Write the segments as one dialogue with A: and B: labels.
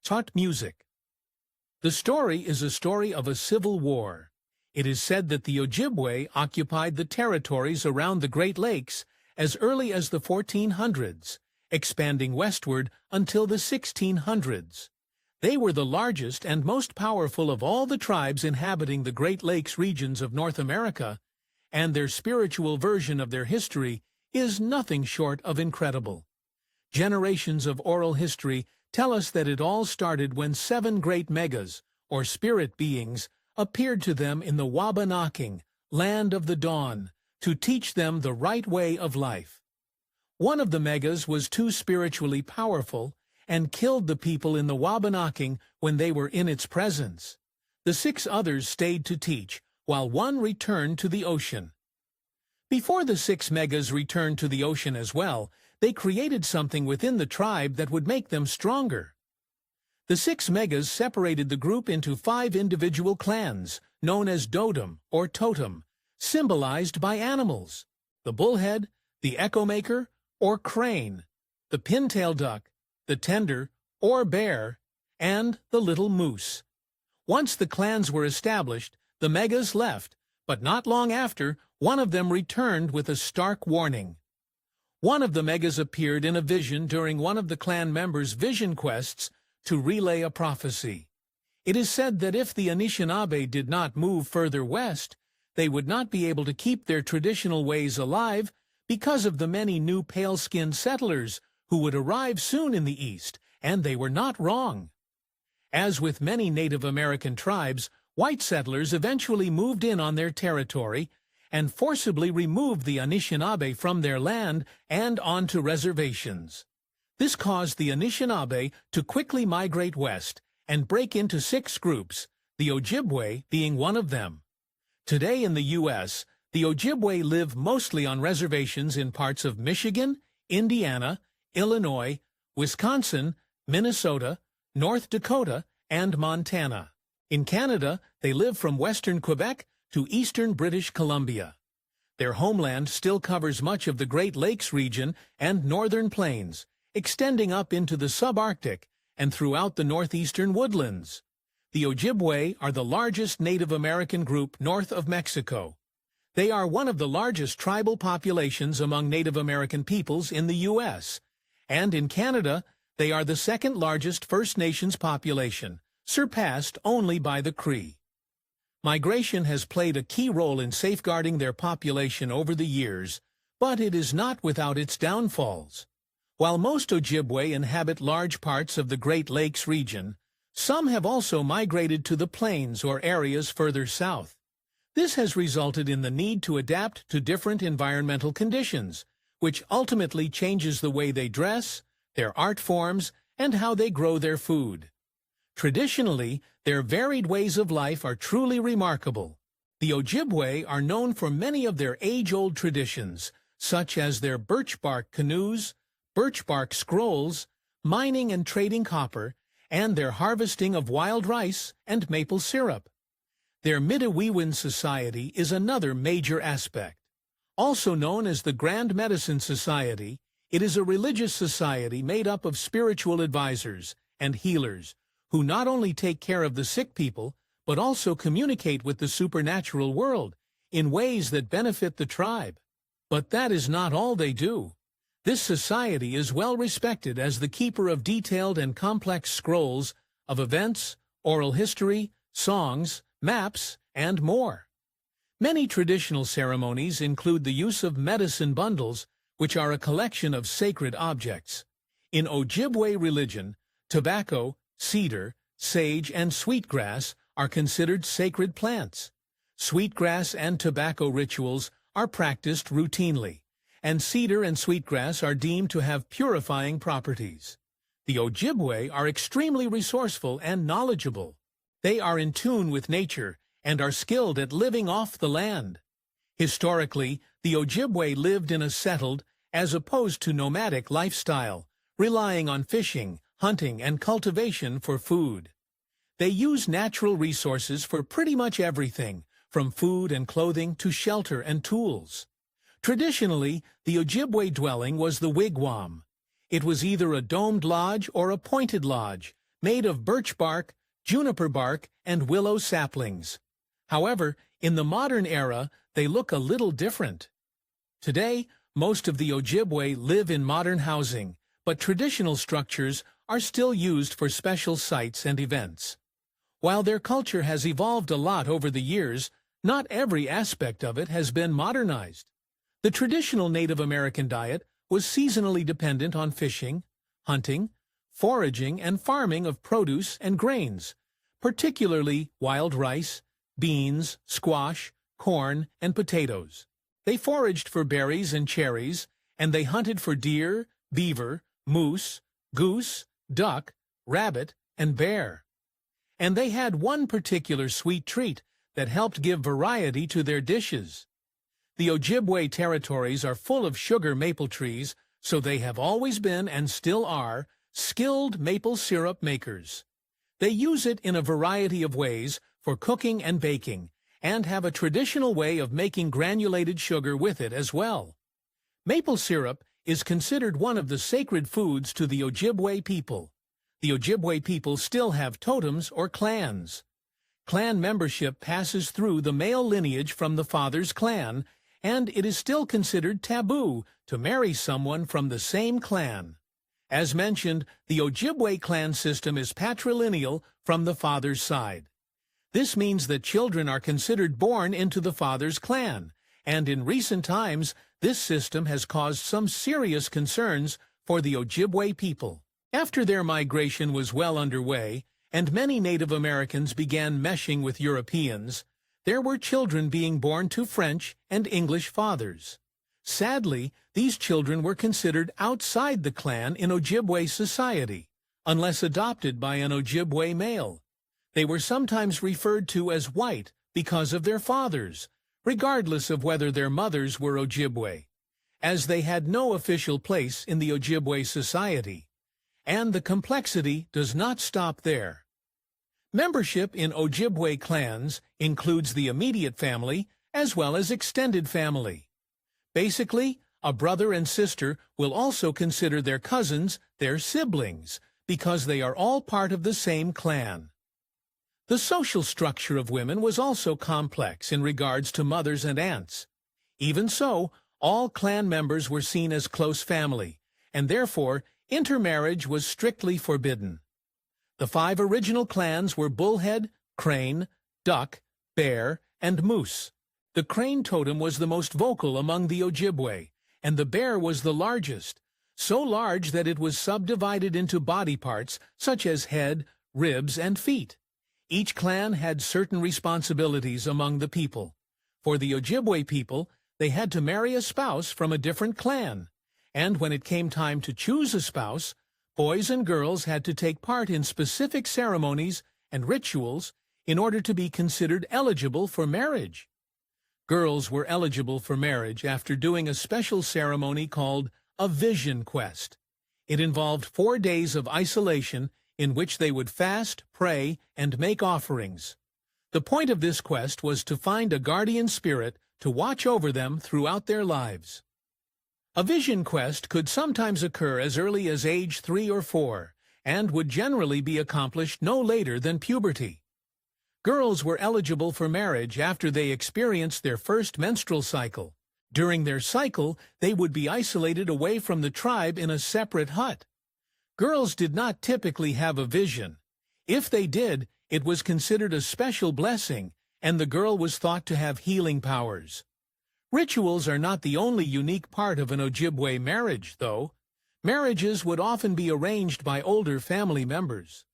A: taught music. The story is a story of a civil war. It is said that the Ojibwe occupied the territories around the Great Lakes as early as the 1400s, expanding westward until the 1600s. They were the largest and most powerful of all the tribes inhabiting the Great Lakes regions of North America, and their spiritual version of their history is nothing short of incredible. Generations of oral history tell us that it all started when 7 great megas, or spirit beings, appeared to them in the Wabanaki, land of the dawn, to teach them the right way of life. One of the megas was too spiritually powerful and killed the people in the Wabanaki when they were in its presence. The 6 others stayed to teach, while one returned to the ocean. Before the 6 megas returned to the ocean as well, they created something within the tribe that would make them stronger. The 6 megas separated the group into 5 individual clans, known as totem or totem, symbolized by animals: the bullhead, the echo-maker, or crane, the pintail duck, the tender, or bear, and the little moose. Once the clans were established, the megas left, but not long after, one of them returned with a stark warning. One of the megas appeared in a vision during one of the clan members' vision quests to relay a prophecy. It is said that if the Anishinaabe did not move further west, they would not be able to keep their traditional ways alive because of the many new pale-skinned settlers who would arrive soon in the east, and they were not wrong. As with many Native American tribes, white settlers eventually moved in on their territory and forcibly removed the Anishinaabe from their land and onto reservations. This caused the Anishinaabe to quickly migrate west and break into 6 groups, the Ojibwe being one of them. Today in the U.S., the Ojibwe live mostly on reservations in parts of Michigan, Indiana, Illinois, Wisconsin, Minnesota, North Dakota, and Montana. In Canada, they live from western Quebec to eastern British Columbia. Their homeland still covers much of the Great Lakes region and northern plains, extending up into the subarctic and throughout the northeastern woodlands. The Ojibwe are the largest Native American group north of Mexico. They are one of the largest tribal populations among Native American peoples in the U.S., and in Canada, they are the second largest First Nations population, surpassed only by the Cree. Migration has played a key role in safeguarding their population over the years, but it is not without its downfalls. While most Ojibwe inhabit large parts of the Great Lakes region, some have also migrated to the plains or areas further south. This has resulted in the need to adapt to different environmental conditions, which ultimately changes the way they dress, their art forms, and how they grow their food. Traditionally, their varied ways of life are truly remarkable. The Ojibwe are known for many of their age-old traditions, such as their birch bark canoes, birch bark scrolls, mining and trading copper, and their harvesting of wild rice and maple syrup. Their Midewiwin Society is another major aspect. Also known as the Grand Medicine Society, it is a religious society made up of spiritual advisors and healers who not only take care of the sick people, but also communicate with the supernatural world in ways that benefit the tribe. But that is not all they do. This society is well respected as the keeper of detailed and complex scrolls of events, oral history, songs, maps, and more. Many traditional ceremonies include the use of medicine bundles, which are a collection of sacred objects. In Ojibwe religion, tobacco, cedar, sage, and sweetgrass are considered sacred plants. Sweetgrass and tobacco rituals are practiced routinely, and cedar and sweetgrass are deemed to have purifying properties. The Ojibwe are extremely resourceful and knowledgeable. They are in tune with nature and are skilled at living off the land. Historically, the Ojibwe lived in a settled, as opposed to nomadic lifestyle, relying on fishing, hunting, and cultivation for food. They use natural resources for pretty much everything, from food and clothing to shelter and tools. Traditionally, the Ojibwe dwelling was the wigwam. It was either a domed lodge or a pointed lodge, made of birch bark, juniper bark, and willow saplings. However, in the modern era, they look a little different. Today, most of the Ojibwe live in modern housing, but traditional structures are still used for special sites and events. While their culture has evolved a lot over the years, not every aspect of it has been modernized. The traditional Native American diet was seasonally dependent on fishing, hunting, foraging, and farming of produce and grains, particularly wild rice, beans, squash, corn, and potatoes. They foraged for berries and cherries, and they hunted for deer, beaver, moose, goose, duck, rabbit, and bear. And they had one particular sweet treat that helped give variety to their dishes. The Ojibwe territories are full of sugar maple trees, so they have always been and still are skilled maple syrup makers. They use it in a variety of ways for cooking and baking, and have a traditional way of making granulated sugar with it as well. Maple syrup is considered one of the sacred foods to the Ojibwe people. The Ojibwe people still have totems or clans. Clan membership passes through the male lineage from the father's clan, and it is still considered taboo to marry someone from the same clan. As mentioned, the Ojibwe clan system is patrilineal from the father's side. This means that children are considered born into the father's clan, and in recent times, this system has caused some serious concerns for the Ojibwe people. After their migration was well underway, and many Native Americans began meshing with Europeans, there were children being born to French and English fathers. Sadly, these children were considered outside the clan in Ojibwe society, unless adopted by an Ojibwe male. They were sometimes referred to as white because of their fathers, regardless of whether their mothers were Ojibwe, as they had no official place in the Ojibwe society. And the complexity does not stop there. Membership in Ojibwe clans includes the immediate family as well as extended family. Basically, a brother and sister will also consider their cousins their siblings because they are all part of the same clan. The social structure of women was also complex in regards to mothers and aunts. Even so, all clan members were seen as close family, and therefore intermarriage was strictly forbidden. The 5 original clans were Bullhead, Crane, Duck, Bear, and Moose. The Crane totem was the most vocal among the Ojibwe, and the bear was the largest, so large that it was subdivided into body parts such as head, ribs, and feet. Each clan had certain responsibilities among the people. For the Ojibwe people, they had to marry a spouse from a different clan, and when it came time to choose a spouse, boys and girls had to take part in specific ceremonies and rituals in order to be considered eligible for marriage. Girls were eligible for marriage after doing a special ceremony called a vision quest. It involved 4 days of isolation in which they would fast, pray, and make offerings. The point of this quest was to find a guardian spirit to watch over them throughout their lives. A vision quest could sometimes occur as early as age 3 or 4, and would generally be accomplished no later than puberty. Girls were eligible for marriage after they experienced their first menstrual cycle. During their cycle, they would be isolated away from the tribe in a separate hut. Girls did not typically have a vision. If they did, it was considered a special blessing, and the girl was thought to have healing powers. Rituals are not the only unique part of an Ojibwe marriage, though. Marriages would often be arranged by older family members.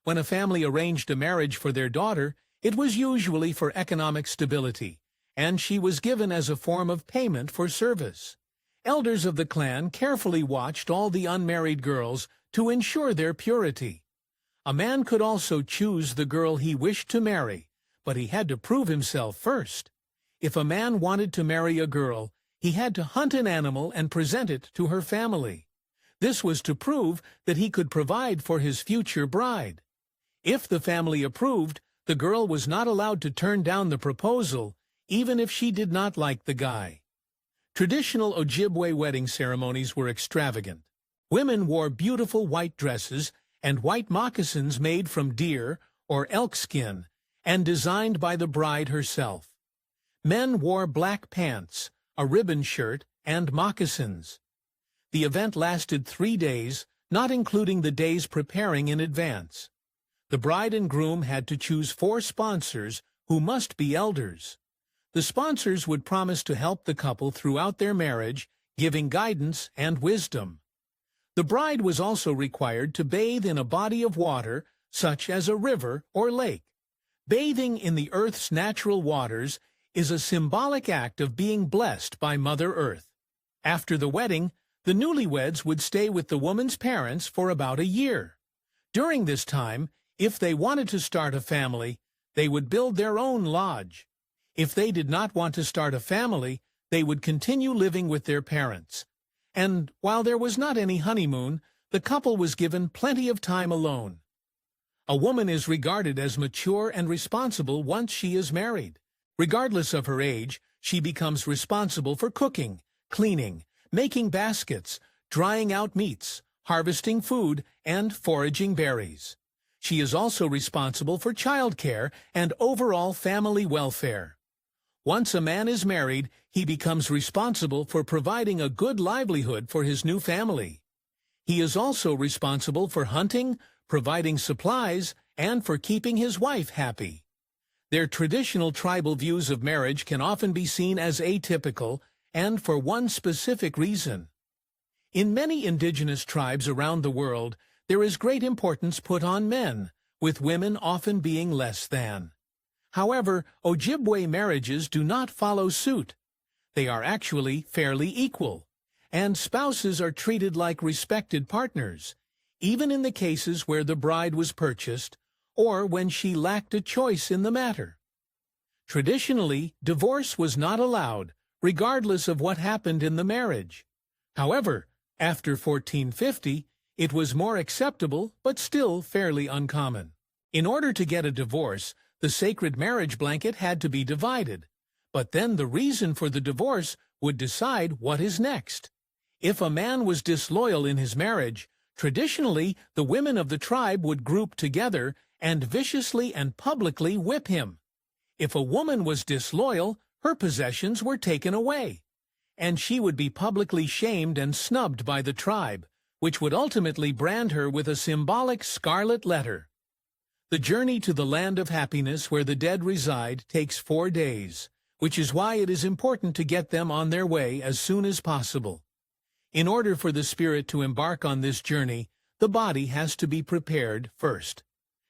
A: When a family arranged a marriage for their daughter, it was usually for economic stability, and she was given as a form of payment for service. Elders of the clan carefully watched all the unmarried girls to ensure their purity. A man could also choose the girl he wished to marry, but he had to prove himself first. If a man wanted to marry a girl, he had to hunt an animal and present it to her family. This was to prove that he could provide for his future bride. If the family approved, the girl was not allowed to turn down the proposal, even if she did not like the guy. Traditional Ojibwe wedding ceremonies were extravagant. Women wore beautiful white dresses, and white moccasins made from deer or elk skin and designed by the bride herself. Men wore black pants, a ribbon shirt, and moccasins. The event lasted 3 days, not including the days preparing in advance. The bride and groom had to choose 4 sponsors who must be elders. The sponsors would promise to help the couple throughout their marriage, giving guidance and wisdom. The bride was also required to bathe in a body of water, such as a river or lake. Bathing in the Earth's natural waters is a symbolic act of being blessed by Mother Earth. After the wedding, the newlyweds would stay with the woman's parents for about a year. During this time, if they wanted to start a family, they would build their own lodge. If they did not want to start a family, they would continue living with their parents. And while there was not any honeymoon, the couple was given plenty of time alone. A woman is regarded as mature and responsible once she is married. Regardless of her age, she becomes responsible for cooking, cleaning, making baskets, drying out meats, harvesting food, and foraging berries. She is also responsible for childcare and overall family welfare. Once a man is married, he becomes responsible for providing a good livelihood for his new family. He is also responsible for hunting, providing supplies, and for keeping his wife happy. Their traditional tribal views of marriage can often be seen as atypical, and for one specific reason. In many indigenous tribes around the world, there is great importance put on men, with women often being less than. However, Ojibwe marriages do not follow suit. They are actually fairly equal, and spouses are treated like respected partners, even in the cases where the bride was purchased or when she lacked a choice in the matter. Traditionally, divorce was not allowed, regardless of what happened in the marriage. However, after 1450, it was more acceptable but still fairly uncommon. In order to get a divorce, the sacred marriage blanket had to be divided, but then the reason for the divorce would decide what is next. If a man was disloyal in his marriage, traditionally the women of the tribe would group together and viciously and publicly whip him. If a woman was disloyal, her possessions were taken away, and she would be publicly shamed and snubbed by the tribe, which would ultimately brand her with a symbolic scarlet letter. The journey to the land of happiness where the dead reside takes 4 days, which is why it is important to get them on their way as soon as possible. In order for the spirit to embark on this journey, the body has to be prepared first.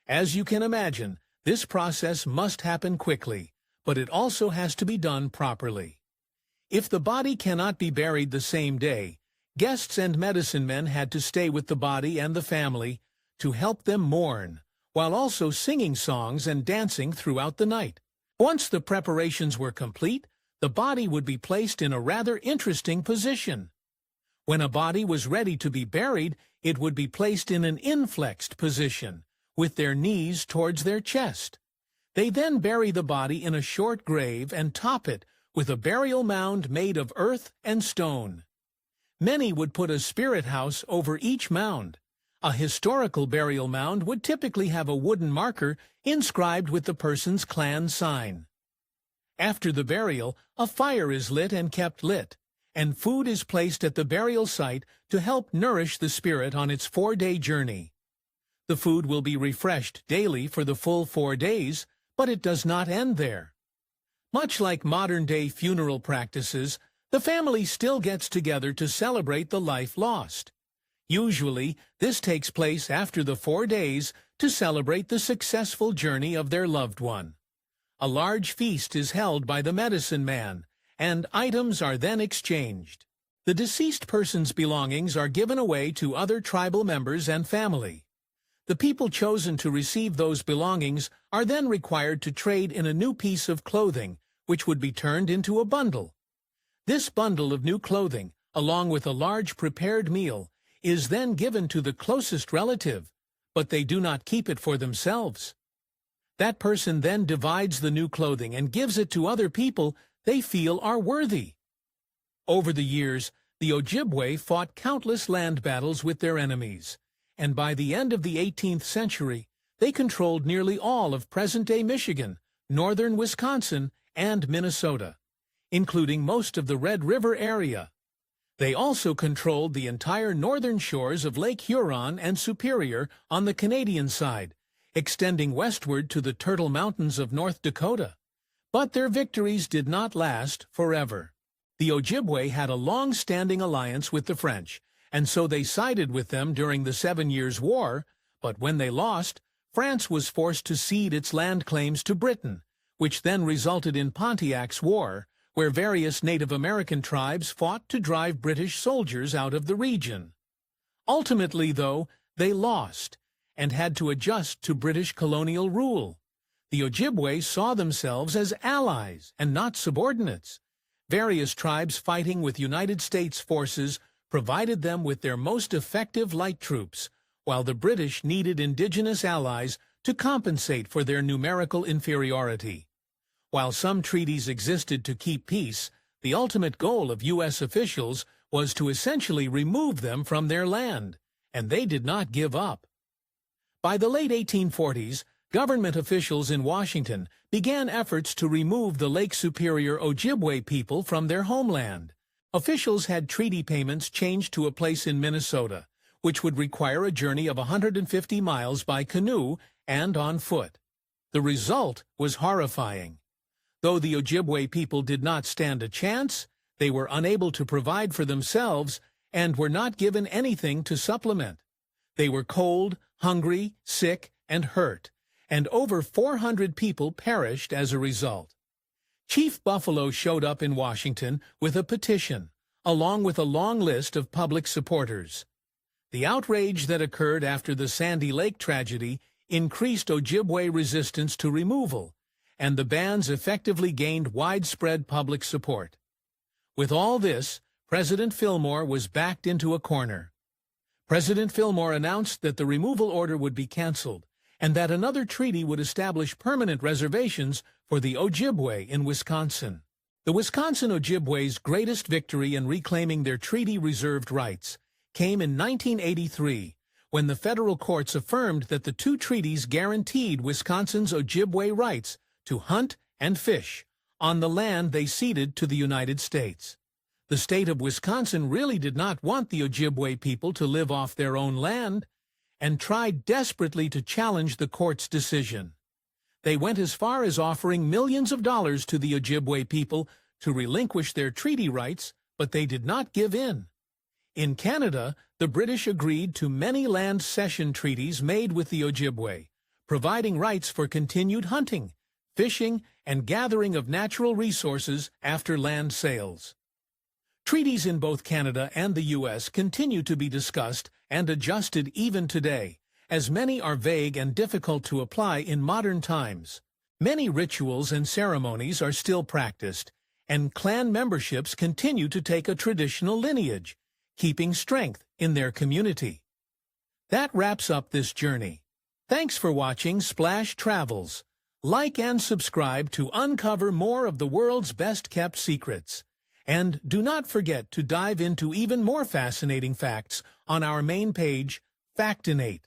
A: As you can imagine, this process must happen quickly, but it also has to be done properly. If the body cannot be buried the same day, guests and medicine men had to stay with the body and the family to help them mourn, while also singing songs and dancing throughout the night. Once the preparations were complete, the body would be placed in a rather interesting position. When a body was ready to be buried, it would be placed in an inflexed position, with their knees towards their chest. They then bury the body in a short grave and top it with a burial mound made of earth and stone. Many would put a spirit house over each mound. A historical burial mound would typically have a wooden marker inscribed with the person's clan sign. After the burial, a fire is lit and kept lit, and food is placed at the burial site to help nourish the spirit on its 4-day journey. The food will be refreshed daily for the full 4 days, but it does not end there. Much like modern-day funeral practices, the family still gets together to celebrate the life lost. Usually, this takes place after the 4 days to celebrate the successful journey of their loved one. A large feast is held by the medicine man, and items are then exchanged. The deceased person's belongings are given away to other tribal members and family. The people chosen to receive those belongings are then required to trade in a new piece of clothing, which would be turned into a bundle. This bundle of new clothing, along with a large prepared meal, is then given to the closest relative, but they do not keep it for themselves. That person then divides the new clothing and gives it to other people they feel are worthy. Over the years, the Ojibwe fought countless land battles with their enemies, and by the end of the 18th century, they controlled nearly all of present-day Michigan, northern Wisconsin, and Minnesota, including most of the Red River area. They also controlled the entire northern shores of Lake Huron and Superior on the Canadian side, extending westward to the Turtle Mountains of North Dakota. But their victories did not last forever. The Ojibwe had a long-standing alliance with the French, and so they sided with them during the 7 Years' War, but when they lost, France was forced to cede its land claims to Britain, which then resulted in Pontiac's War, where various Native American tribes fought to drive British soldiers out of the region. Ultimately, though, they lost, and had to adjust to British colonial rule. The Ojibwe saw themselves as allies and not subordinates. Various tribes fighting with United States forces provided them with their most effective light troops, while the British needed indigenous allies to compensate for their numerical inferiority. While some treaties existed to keep peace, the ultimate goal of U.S. officials was to essentially remove them from their land, and they did not give up. By the late 1840s, government officials in Washington began efforts to remove the Lake Superior Ojibwe people from their homeland. Officials had treaty payments changed to a place in Minnesota, which would require a journey of 150 miles by canoe and on foot. The result was horrifying. Though the Ojibwe people did not stand a chance, they were unable to provide for themselves and were not given anything to supplement. They were cold, hungry, sick, and hurt, and over 400 people perished as a result. Chief Buffalo showed up in Washington with a petition, along with a long list of public supporters. The outrage that occurred after the Sandy Lake tragedy increased Ojibwe resistance to removal, and the bands effectively gained widespread public support. With all this, President Fillmore was backed into a corner. President Fillmore announced that the removal order would be canceled, and that another treaty would establish permanent reservations for the Ojibwe in Wisconsin. The Wisconsin Ojibwe's greatest victory in reclaiming their treaty-reserved rights came in 1983, when the federal courts affirmed that the two treaties guaranteed Wisconsin's Ojibwe rights to hunt and fish on the land they ceded to the United States. The state of Wisconsin really did not want the Ojibwe people to live off their own land, and tried desperately to challenge the court's decision. They went as far as offering millions of dollars to the Ojibwe people to relinquish their treaty rights, but they did not give in. In Canada, the British agreed to many land cession treaties made with the Ojibwe, providing rights for continued hunting, fishing, and gathering of natural resources after land sales. Treaties in both Canada and the U.S. continue to be discussed and adjusted even today, as many are vague and difficult to apply in modern times. Many rituals and ceremonies are still practiced, and clan memberships continue to take a traditional lineage, keeping strength in their community. That wraps up this journey. Thanks for watching Splash Travels. Like and subscribe to uncover more of the world's best-kept secrets. And do not forget to dive into even more fascinating facts on our main page, Factinate.